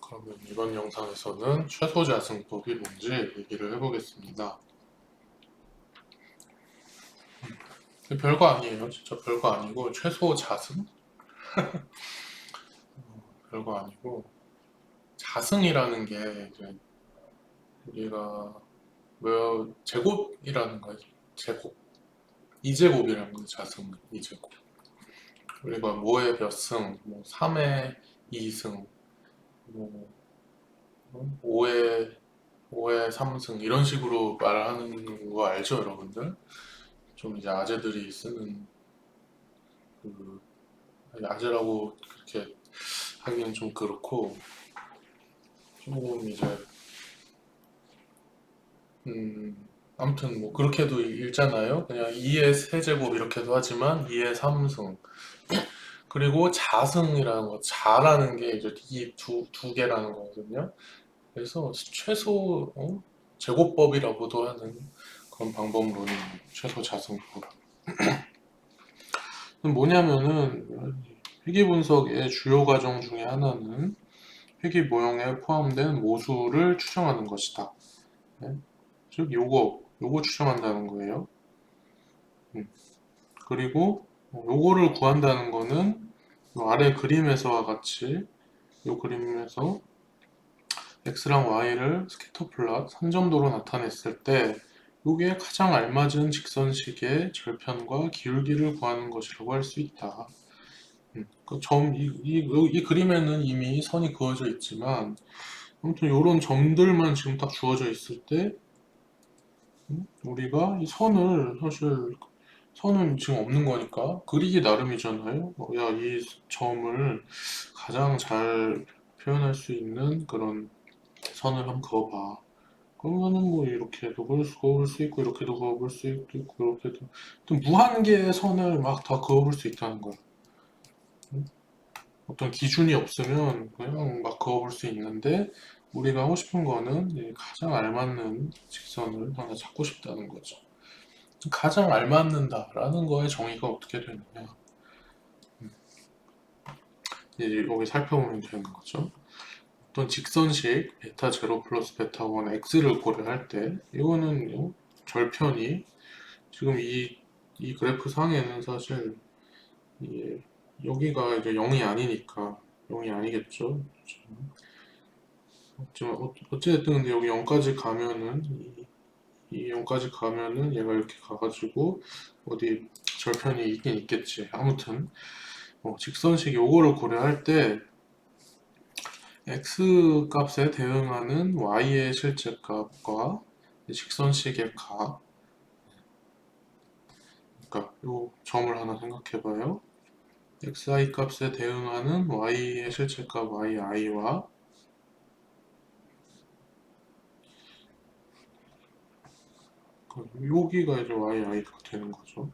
그러면 이번 영상에서는 최소자승법이 뭔지 얘기를 해보겠습니다. 별거 아니에요. 진짜 별거 아니고, 최소자승? 별거 아니고, 자승이라는 게 이제 우리가 제곱이라는 거예요. 제곱. 이제곱이라는 거예요. 자승, 이제곱. 우리가 뭐의 몇 승, 뭐 3의 2승, 뭐 5의 3승 이런 식으로 말하는 거 알죠, 여러분들? 좀 이제 아재들이 쓰는 그 아재라고 그렇게 하기는 좀 그렇고 조금 이제 아무튼 뭐 그렇게도 읽잖아요. 그냥 2의 세제곱 이렇게도 하지만 2의 3승 그리고 자승이라는 거 자라는 게 이제 이 두 개라는 거거든요. 그래서 최소 제곱법이라고도 하는 그런 방법론이 최소 자승법. 뭐냐면은 회귀 분석의 주요 과정 중에 하나는 회귀 모형에 포함된 모수를 추정하는 것이다. 네? 즉 요거 추정한다는 거예요. 그리고 요거를 구한다는 거는 요 아래 그림에서와 같이 요 그림에서 x랑 y를 스캐터 플롯 선점도로 나타냈을 때 요게 가장 알맞은 직선식의 절편과 기울기를 구하는 것이라고 할 수 있다. 이 그림에는 이미 선이 그어져 있지만 아무튼 요런 점들만 지금 딱 주어져 있을 때 우리가 이 선을 사실 선은 지금 없는 거니까 그리기 나름이잖아요. 야, 이 점을 가장 잘 표현할 수 있는 그런 선을 한번 그어봐. 그러면은 뭐 이렇게도 그어볼 수 있고 이렇게도 그어볼 수 있고 이렇게도 또 무한개의 선을 막 다 그어볼 수 있다는 거야. 어떤 기준이 없으면 그냥 막 그어볼 수 있는데 우리가 하고 싶은 거는 가장 알맞는 직선을 하나 찾고 싶다는 거죠. 가장 알맞는다라는 거의 정의가 어떻게 되느냐. 이제 여기 살펴보면 되는 거죠. 어떤 직선식 베타 0 플러스 베타 1 x를 고려할 때 이거는 절편이 지금 이 그래프 상에는 사실 여기가 이제 0이 아니니까 0이 아니겠죠. 어쨌든 근데 여기 0까지 가면은 이 0까지 가면은 얘가 이렇게 가가지고 어디 절편이 있긴 있겠지. 아무튼 직선식 요거를 고려할 때 x 값에 대응하는 y의 실제값과 직선식의 값, 그러니까 요 점을 하나 생각해봐요. xi 값에 대응하는 y의 실제값 yi와 여기가 이제 yi가 되는 거죠.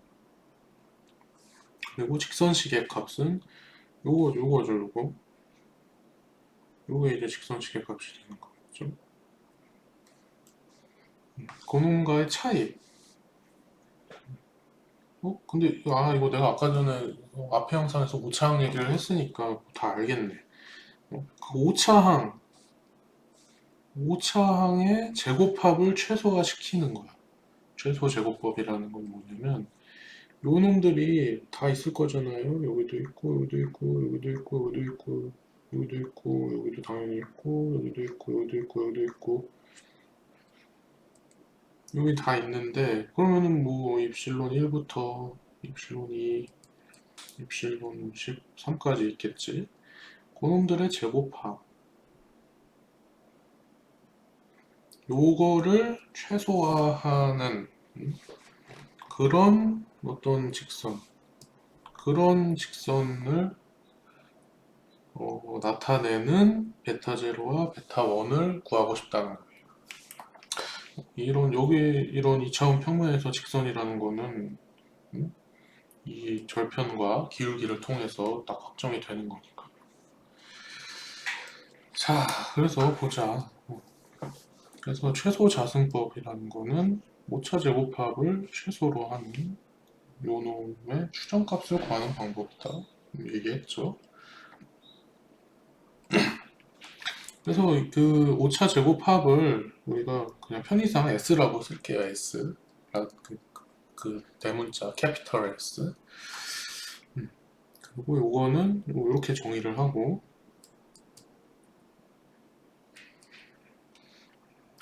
그리고 직선식의 값은 요거죠, 요거. 요게 이제 직선식의 값이 되는 거겠죠. 그놈과의 차이. 근데 이거 내가 아까 전에 앞에 영상에서 오차항 얘기를 했으니까 다 알겠네. 그 오차항의 제곱합을 최소화시키는 거야. 최소 제곱법이라는 건 뭐냐면 요 놈들이 다 있을 거잖아요. 여기도 있고 여기도 있고 여기도 있고 여기도 있고 여기도 있고 여기도 당연히 있고 여기도 있고 여기도 있고 여기도 있고 여기 다 있는데 그러면은 뭐 입실론 1부터 입실론 2, 입실론 13까지 있겠지. 그놈들의 제곱합 요거를 최소화하는 그런 어떤 그런 직선을 나타내는 베타 제로와 베타 1을 구하고 싶다는 거예요. 이런 2차원 평면에서 직선이라는 거는 이 절편과 기울기를 통해서 딱 확정이 되는 거니까. 자, 그래서 보자. 그래서 최소 자승법이라는 거는 오차 제곱합을 최소로 하는 요놈의 추정값을 구하는 방법이다. 얘기했죠. 그래서 그 오차 제곱합을 우리가 그냥 편의상 S라고 쓸게요. S. 그 대문자 캐피털 S. 그리고 요거는 이렇게 정의를 하고,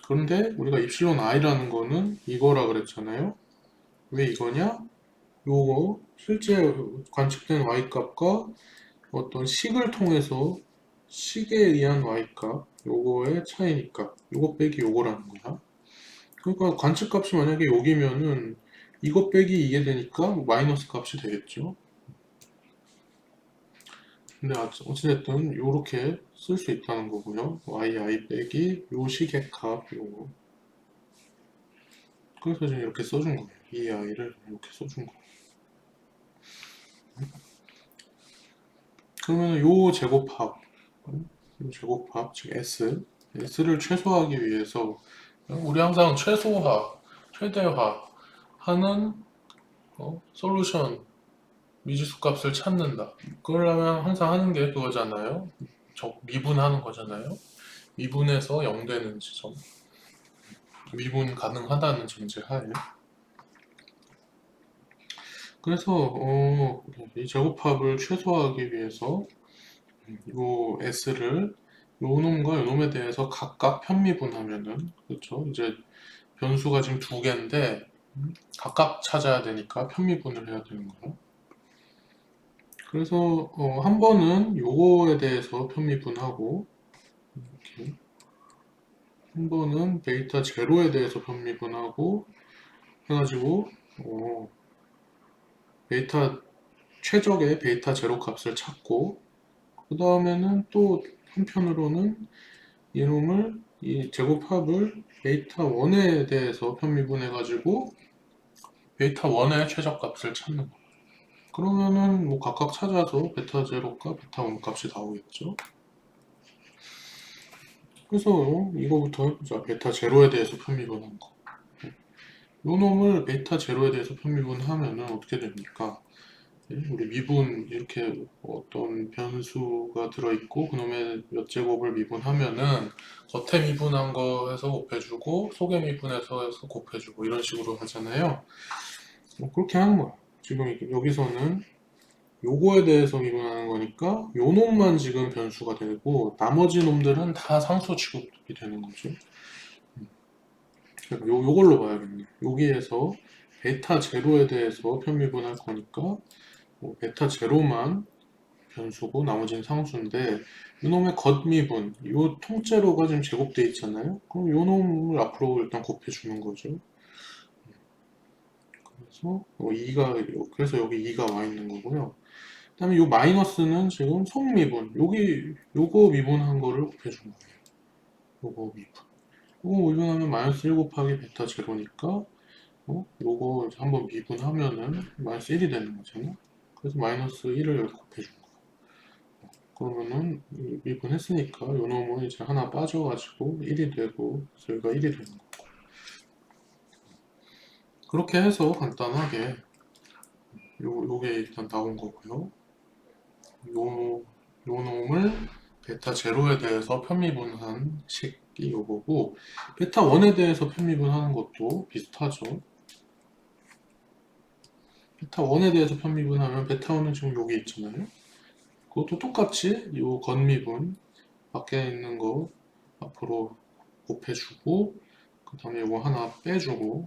그런데 우리가 입실론 i라는 거는 이거라 그랬잖아요. 왜 이거냐? 요거 실제 관측된 y값과 어떤 식을 통해서 식에 의한 y값 요거의 차이니까 요거 빼기 요거라는 거야. 그러니까 관측값이 만약에 여기면은 이거 빼기 이게 되니까 마이너스 값이 되겠죠. 근데 어찌됐든 요렇게 쓸 수 있다는 거고요. yi 빼기 요 식의 값 요거. 그래서 지금 이렇게 써준 거예요. 이 i를 이렇게 써준 거예요. 그러면 요 제곱합, 요 제곱합 즉 s를 최소화하기 위해서 우리 항상 최소화, 최대화 하는 솔루션 미지수 값을 찾는다. 그러려면 항상 하는 게 그거잖아요. 미분하는 거잖아요. 미분해서 0 되는 지점. 미분 가능하다는 전제하에. 그래서 이 제곱합을 최소화하기 위해서 요 s를 요 놈과 요 놈에 대해서 각각 편미분하면은, 그렇죠? 이제 변수가 지금 두 개인데 각각 찾아야 되니까 편미분을 해야 되는 거예요. 그래서 한 번은 요거에 대해서 편미분하고, 이렇게 한 번은 베이타 제로에 대해서 편미분하고 해가지고 베이타 최적의 베이타 제로 값을 찾고, 그 다음에는 또 한편으로는 이놈을 이 제곱합을 베이타 1에 대해서 편미분해가지고 베이타 1의 최저값을 찾는 거예요. 그러면은 뭐 각각 찾아서 베타 제로값, 베타 1 값이 나오겠죠. 그래서 이거부터 해보자. 베타 제로에 대해서 편미분한 거. 요 놈을 베타 제로에 대해서 편미분하면은 어떻게 됩니까? 우리 미분 이렇게 어떤 변수가 들어있고 그놈의 몇 제곱을 미분하면은 겉에 미분한 거 해서 곱해주고 속에 미분해서 해서 곱해주고 이런 식으로 하잖아요. 그렇게 하는 거야. 지금 여기서는 요거에 대해서 미분하는 거니까 요 놈만 지금 변수가 되고 나머지 놈들은 다 상수 취급이 되는 거죠. 그러니까 요걸로 봐야겠네. 여기에서 베타 제로에 대해서 편미분할 거니까 베타 제로만 변수고 나머지는 상수인데 이놈의 겉미분, 이 통째로가 지금 제곱돼 있잖아요. 그럼 이놈을 앞으로 일단 곱해주는 거죠. 그래서 2가 그래서 여기 2가 와 있는 거고요. 그다음에 이 마이너스는 지금 속미분, 요거 미분한 거를 곱해준 거예요. 요거 미분. 요거 미분하면 마이너스 1 곱하기 베타 제로니까 요거 한번 미분하면은 마이너스 1이 되는 거잖아요. 그래서 마이너스 1을 여기 곱해준 거예요. 그러면은 미분했으니까 요 놈은 이제 하나 빠져가지고 1이 되고 그래서 여기가 1이 되는 거고, 그렇게 해서 간단하게 요게 일단 나온 거고요. 요 놈을 베타 제로에 대해서 편미분한 식이 요거고, 베타 1에 대해서 편미분하는 것도 비슷하죠. 베타 1에 대해서 편미분하면 베타 1은 지금 여기 있잖아요. 그것도 똑같이 요 겉미분 밖에 있는 거 앞으로 곱해주고, 그 다음에 이거 하나 빼주고,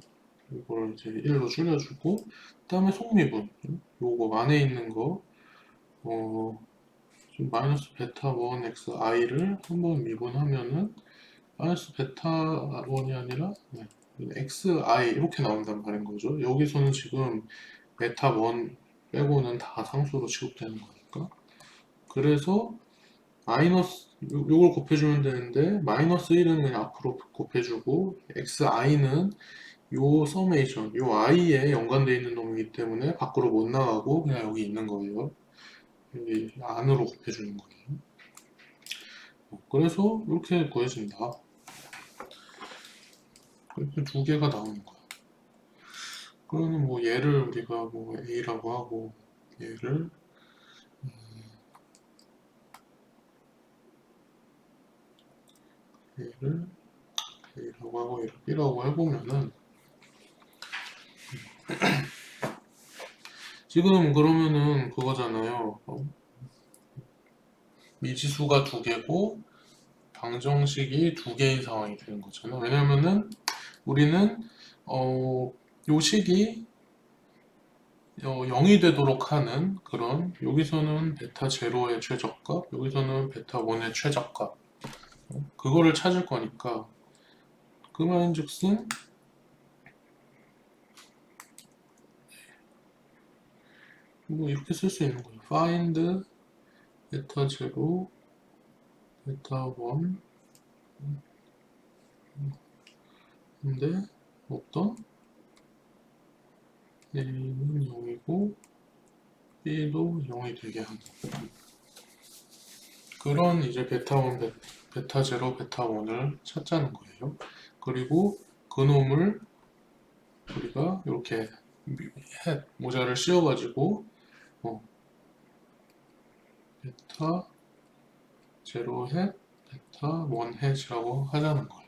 이걸 이제 1로 줄여주고, 그 다음에 속미분, 요거 안에 있는 거, 지금 마이너스 베타 1 xi를 한번 미분하면은, 마이너스 베타 1이 아니라, 네, xi 이렇게 나온단 말인 거죠. 여기서는 지금 베타 1 빼고는 다 상수로 취급되는 거니까. 그래서 마이너스 요걸 곱해주면 되는데 마이너스 1은 그냥 앞으로 곱해주고 xi는 요 서메이션 요 i에 연관되어 있는 놈이기 때문에 밖으로 못 나가고 그냥 여기 있는 거예요. 여기 안으로 곱해주는 거예요. 그래서 이렇게 구해진다. 이렇게 두 개가 나오는 거야. 그러면 뭐 얘를 우리가 뭐 a라고 하고 얘를 A를 A라고 하고 A를 B라고 해보면은 지금 그러면은 그거잖아요. 미지수가 두 개고 방정식이 두 개인 상황이 되는 거잖아요. 왜냐면은 우리는 요 식이 0이 되도록 하는 그런, 여기서는 베타 제로의 최저값, 여기서는 베타 1의 최저값, 그거를 찾을 거니까 그 말인즉슨 뭐 이렇게 쓸 수 있는 거예요. find 베타 제로, 베타 1 근데 어떤 A는 0이고 B도 0이 되게 하는 그런 이제 베타 1, 베타 제로, 베타 1을 찾자는 거예요. 그리고 그놈을 우리가 이렇게 모자를 씌워가지고 베타 제로 햇, 베타 1 햇이라고 하자는 거예요.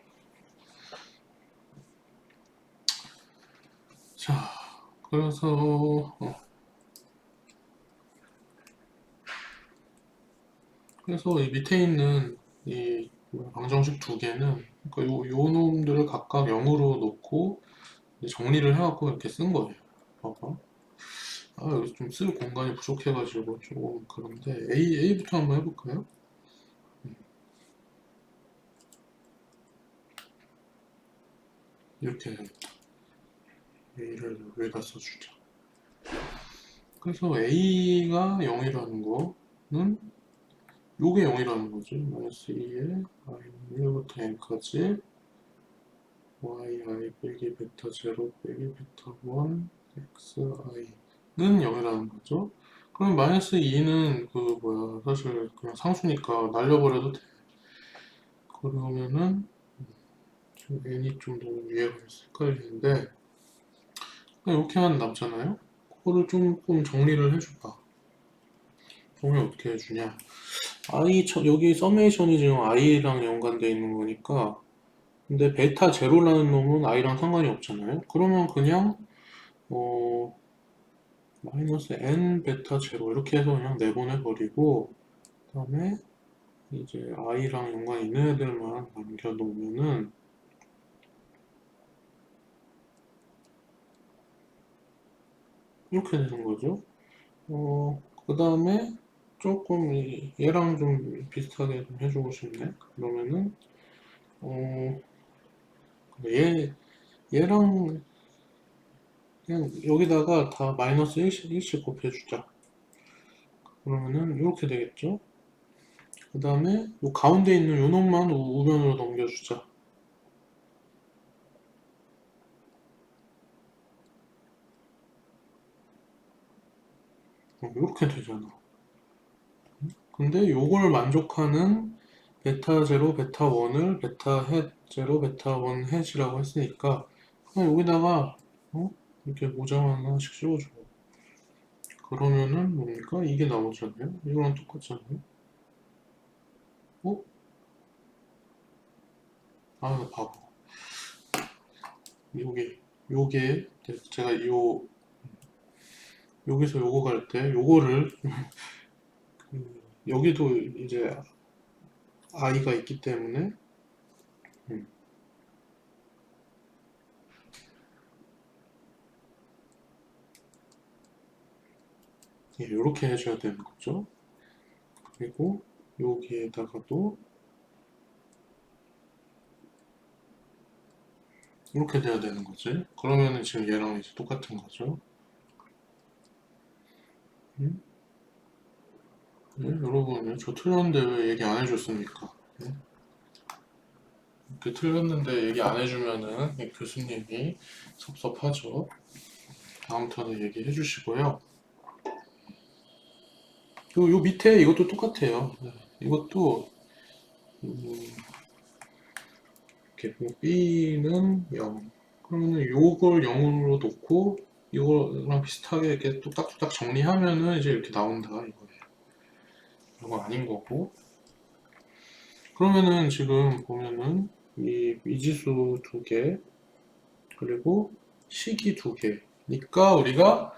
자, 그래서 이 밑에 있는 이 방정식 두 개는 그러니까 요 놈들을 각각 0으로 놓고 정리를 해갖고 이렇게 쓴 거예요. 봐봐. 여기 좀 쓸 공간이 부족해가지고 조금 그런데 A부터 한번 해볼까요? 이렇게 해야겠다. A를 여기다 써주자. 그래서 A가 0이라는 거는 요게 0이라는 거지. 마이너스 2에 i는 1부터 n까지 yi 빼기 베타 0 빼기 베타 1 xi는 0이라는 거죠. 그럼 마이너스 2는 그 뭐야 사실 그냥 상수니까 날려버려도 돼. 그러면은 지금 n이 좀 너무 위에가 헷갈리는데 이렇게만 남잖아요. 그거를 조금 정리를 해줘봐. 정리 어떻게 해주냐? 여기 서메이션이 지금 i랑 연관되어 있는 거니까 근데 베타 제로라는 놈은 i랑 상관이 없잖아요. 그러면 그냥 마이너스 n 베타 제로 이렇게 해서 그냥 내보내버리고 그 다음에 이제 i랑 연관 있는 애들만 남겨놓으면은 이렇게 되는 거죠. 그 다음에 조금 얘랑 좀 비슷하게 좀 해주고 싶네. 그러면은 얘랑 그냥 여기다가 다 마이너스 1씩 곱해주자. 그러면은 이렇게 되겠죠. 그 다음에 요 가운데 있는 요 놈만 우변으로 넘겨주자. 이렇게 되잖아. 근데 요걸 만족하는 베타 제로, 베타 1을 베타 햇 제로, 베타 1 햇이라고 했으니까 그냥 여기다가 이렇게 모장 하나씩 씌워줘. 그러면은 뭡니까? 이게 나오잖아요. 이거랑 똑같잖아요. 어? 바보. 요게 제가 여기서 요거 갈 때 요거를 여기도 이제 i가 있기 때문에 음, 이렇게 해줘야 되는 거죠. 그리고 여기에다가도 이렇게 돼야 되는 거지. 그러면은 지금 얘랑 이제 똑같은 거죠. 음? 네, 여러분, 저 틀렸는데 왜 얘기 안 해줬습니까? 네? 이렇게 틀렸는데 얘기 안 해주면은 교수님이 섭섭하죠. 다음 턴에 얘기해 주시고요. 요 밑에 이것도 똑같아요. 네, 이것도 이렇게 뭐 B는 0. 그러면 요걸 0으로 놓고 이거랑 비슷하게 이렇게 뚝딱뚝딱 정리하면은 이제 이렇게 나온다 이거예요. 이거 아닌 거고. 그러면은 지금 보면은 이 미지수 두 개, 그리고 식이 두 개니까 우리가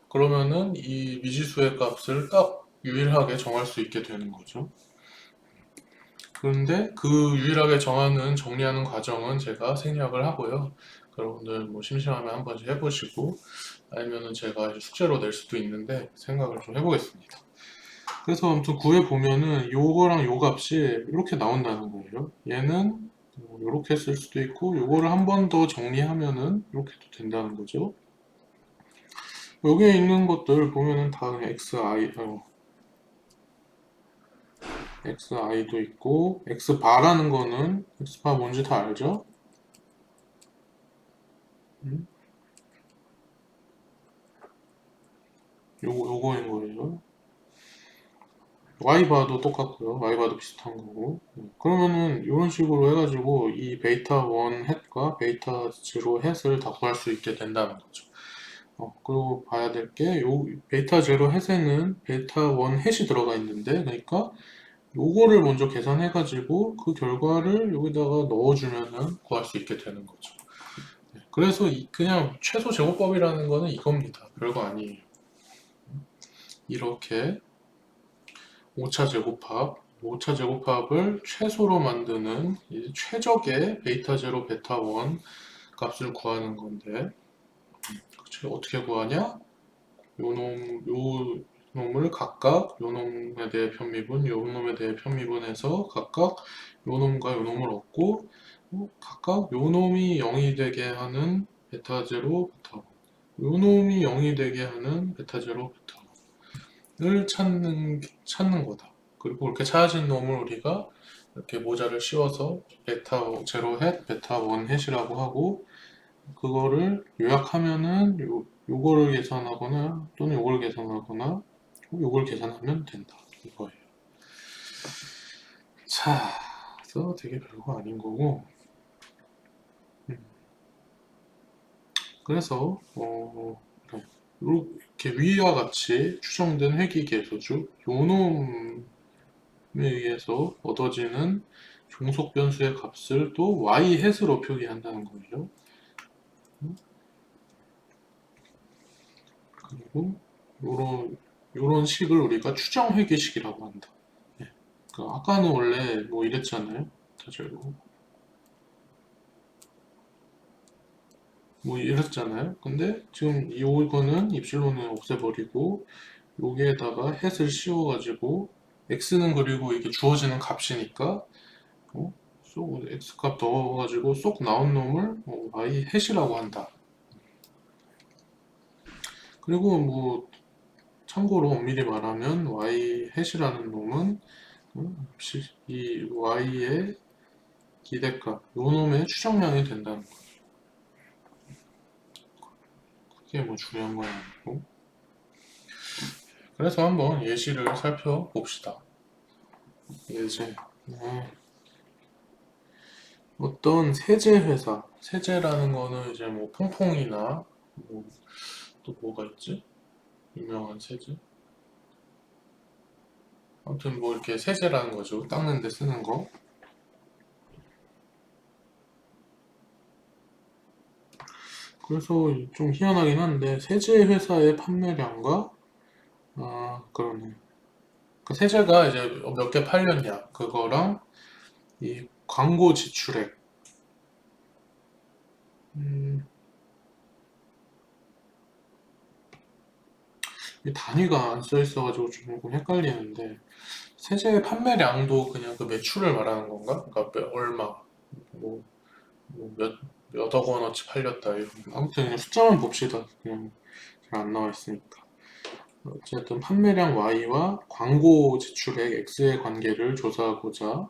그러면은 이 미지수의 값을 딱 유일하게 정할 수 있게 되는 거죠. 그런데 그 유일하게 정하는 정리하는 과정은 제가 생략을 하고요. 여러분들 뭐 심심하면 한 번씩 해보시고 아니면은 제가 이제 숙제로 낼 수도 있는데 생각을 좀 해보겠습니다. 그래서 아무튼 구해 보면은 요거랑 요 값이 이렇게 나온다는 거예요. 얘는 이렇게 쓸 수도 있고 요거를 한 번 더 정리하면은 이렇게도 된다는 거죠. 여기에 있는 것들 보면은 다 그냥 xi도 있고 x바라는 거는 x바 뭔지 다 알죠? 음? 요거인 거예요. y바도 똑같고요. y바도 비슷한 거고. 그러면은 이런 식으로 해가지고 이 베이타 1 햇과 베이타 0 햇을 다 구할 수 있게 된다는 거죠. 그리고 봐야 될 게 요 베이타 0 햇에는 베이타 1 햇이 들어가 있는데 그러니까 요거를 먼저 계산해가지고 그 결과를 여기다가 넣어주면은 구할 수 있게 되는 거죠. 그래서 그냥 최소 제곱법이라는 거는 이겁니다. 별거 아니에요. 이렇게 5차 제곱합, 5차 제곱합을 최소로 만드는 최적의 베이타 0, 베타 1 값을 구하는 건데 어떻게 구하냐? 요 놈을 각각 요 놈에 대해 편미분, 요 놈에 대해 편미분해서 각각 요 놈과 요 놈을 얻고 각각 요 놈이 0이 되게 하는 베타 0, 베타 1, 요 놈이 0이 되게 하는 베타 0, 베타 1을 찾는 거다. 그리고 그렇게 찾아진 놈을 우리가 이렇게 모자를 씌워서 베타 0 햇, 베타 1 햇이라고 하고 그거를 요약하면은 요거를 계산하거나 또는 요걸 계산하거나 요걸 계산하면 된다 이거예요. 자, 그래서 되게 별거 아닌 거고 그래서 그래. 이렇게 위와 같이 추정된 회귀계소주 요놈에 의해서 얻어지는 종속 변수의 값을 또 y 햇으로 표기한다는 거예요. 그리고 요런 식을 우리가 추정 회귀식이라고 한다. 예. 아까는 원래 뭐 이랬잖아요. 다재고 뭐 이랬잖아요. 근데 지금 이거는 입실론을 없애버리고 여기에다가 햇을 씌워가지고 x는 그리고 이게 주어지는 값이니까 쏙 x 값 넣어가지고 쏙 나온 놈을 y 햇이라고 한다. 그리고 뭐 참고로 엄밀히 말하면 y 햇이라는 놈은 이 y의 기대값 요 놈의 추정량이 된다는 거. 그게 뭐 중요한 건 아니고. 그래서 한번 예시를 살펴봅시다. 예제. 어떤 세제 회사, 세제라는 거는 이제 뭐 퐁퐁이나 또 뭐가 있지? 유명한 세제? 아무튼 뭐 이렇게 세제라는 거죠. 닦는 데 쓰는 거. 그래서 좀 희한하긴 한데 세제 회사의 판매량과 그러네. 그 세제가 이제 몇 개 팔렸냐 그거랑 이 광고 지출액 이 단위가 안 써 있어가지고 조금 헷갈리는데 세제 판매량도 그냥 그 매출을 말하는 건가? 그러니까 얼마 뭐, 몇억 원어치 팔렸다 이런 거. 아무튼 그냥 숫자만 봅시다. 그냥 잘 안 나와 있으니까. 어쨌든 판매량 Y와 광고 지출액 X의 관계를 조사하고자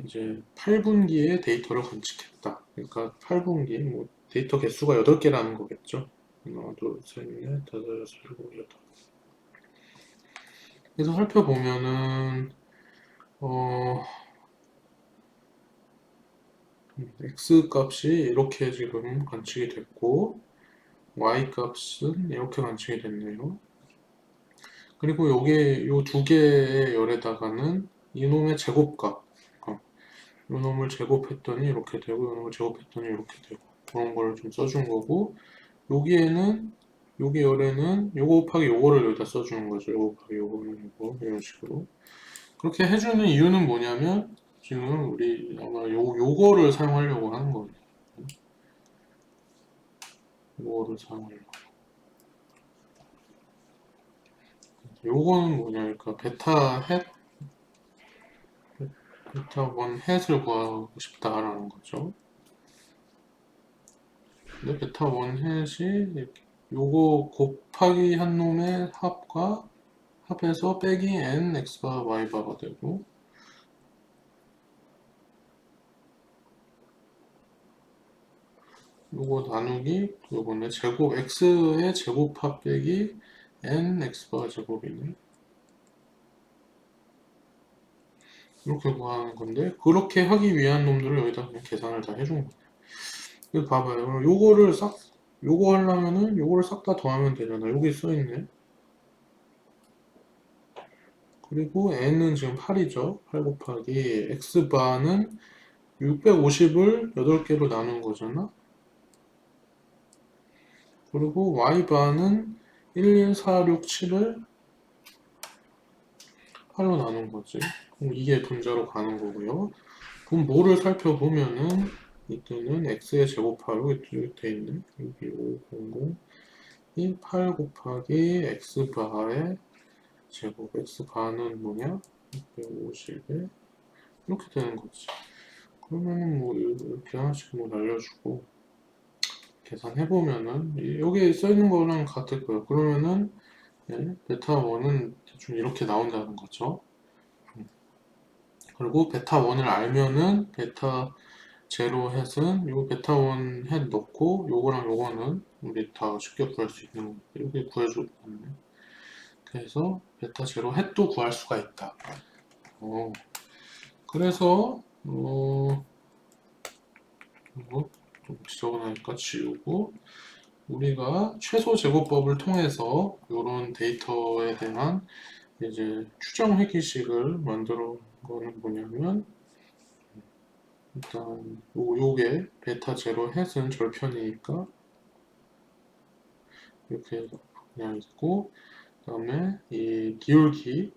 이제 8분기에 데이터를 관측했다. 그러니까 8분기 뭐 데이터 개수가 8개라는 거겠죠. 하나, 둘, 셋, 넷, 다섯, 여섯, 일곱, 여덟. 그래서 살펴보면은 X 값이 이렇게 지금 관측이 됐고 Y 값은 이렇게 관측이 됐네요. 그리고 요게 요 두 개의 열에다가는 이놈의 제곱값. 요놈을 제곱했더니 이렇게 되고, 요놈을 제곱했더니 이렇게 되고, 그런 거를 좀 써준 거고, 여기에는, 여기 열에는 요거 곱하기 요거를 여기다 써주는 거죠. 요거 곱하기 요거는 요거, 이런 식으로. 그렇게 해주는 이유는 뭐냐면, 지금 우리 아마 요거를 사용하려고 하는 거예요. 요거를 사용하려고. 요거는 뭐냐, 그러니까 베타 1 햇을 구하고 싶다라는 거죠. 근데 베타 1 햇이 요거 곱하기 한 놈의 합해서 빼기 n x바 y바가 되고, 요거 나누기 요거는 제곱 x의 제곱합 빼기 n x바 제곱이네. 이렇게 구하는 건데, 그렇게 하기 위한 놈들을 여기다 그냥 계산을 다 해준 거예요. 이거 봐봐요. 요거 하려면은 요거를 싹 다 더하면 되잖아. 여기 써있네. 그리고 n은 지금 8이죠. 8 곱하기 x바는 650을 8개로 나눈 거잖아. 그리고 y바는 1, 1, 4, 6, 7을 8로 나눈 거지. 그럼 이게 분자로 가는 거고요. 그럼 뭐를 살펴보면은 이때는 x의 제곱하로 이렇게 돼 있네. 여기 500 이 8 곱하기 x바의 제곱 x바는 뭐냐? 650에 이렇게 되는 거지. 그러면은 뭐 이렇게 하나씩 뭐 날려주고 계산해보면은 여기 써있는 거랑 같을 거예요. 그러면은 네, 베타 1은 대충 이렇게 나온다는 거죠. 그리고 베타 1을 알면은 베타 제로 햇은 요 베타 1햇 넣고 요거랑 요거는 우리 다 쉽게 구할 수 있는 거 이렇게 구해줬네. 그래서 베타 제로 햇도 구할 수가 있다. 그래서 이거 좀 지저분하니까 지우고 우리가 최소 제곱법을 통해서 이런 데이터에 대한 이제 추정 회귀식을 만들어 거는 뭐냐면 일단 요게 베타 제로 햇은 절편이니까 이렇게 그냥 있고 그 다음에 이 기울기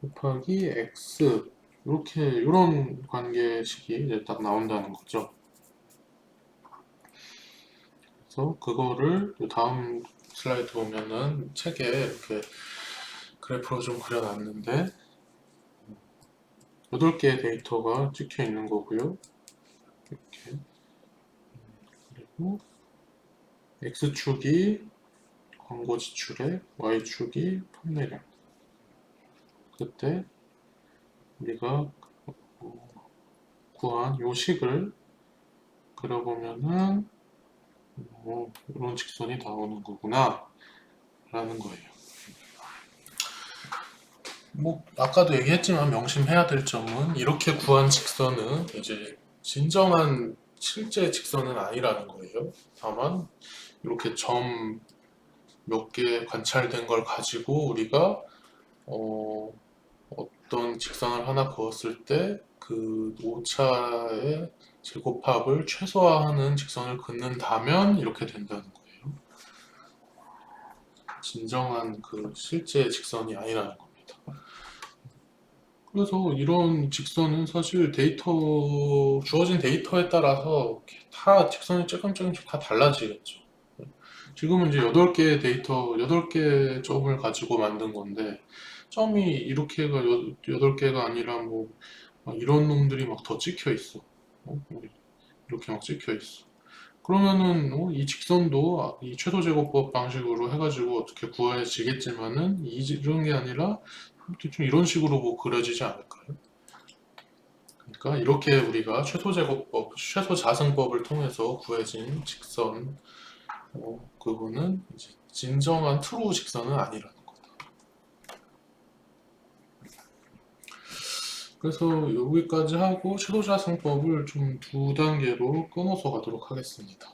곱하기 x 이렇게 이런 관계식이 이제 딱 나온다는 거죠. 그래서 그거를 다음 슬라이드 보면은 책에 이렇게 그래프로 좀 그려놨는데 8개의 데이터가 찍혀 있는 거고요. 이렇게 그리고 x축이 광고 지출액, y축이 판매량. 그때 우리가 구한 요 식을 그려보면은 이런 직선이 나오는 거구나 라는 거예요. 뭐 아까도 얘기했지만 명심해야 될 점은 이렇게 구한 직선은 이제 진정한 실제 직선은 아니라는 거예요. 다만 이렇게 점 몇 개 관찰된 걸 가지고 우리가 어떤 직선을 하나 그었을 때 그 오차의 제곱합을 최소화하는 직선을 긋는다면 이렇게 된다는 거예요. 진정한 그 실제 직선이 아니라는 겁니다. 그래서 이런 직선은 사실 주어진 데이터에 따라서 다 직선이 조금씩 다 달라지겠죠. 지금은 이제 8개의 데이터, 8개의 점을 가지고 만든 건데, 점이 이렇게가 8개가 아니라 이런 놈들이 막 더 찍혀 있어. 이렇게 막 찍혀 있어. 그러면은 이 직선도 이 최소제곱법 방식으로 해가지고 어떻게 구해지겠지만은 이런 게 아니라 대충 이런 식으로 뭐 그려지지 않을까요? 그러니까 이렇게 우리가 최소자승법을 통해서 구해진 직선, 그거는 이제 진정한 트루 직선은 아니라는 거다. 그래서 여기까지 하고 최소자승법을 좀 2단계로 끊어서 가도록 하겠습니다.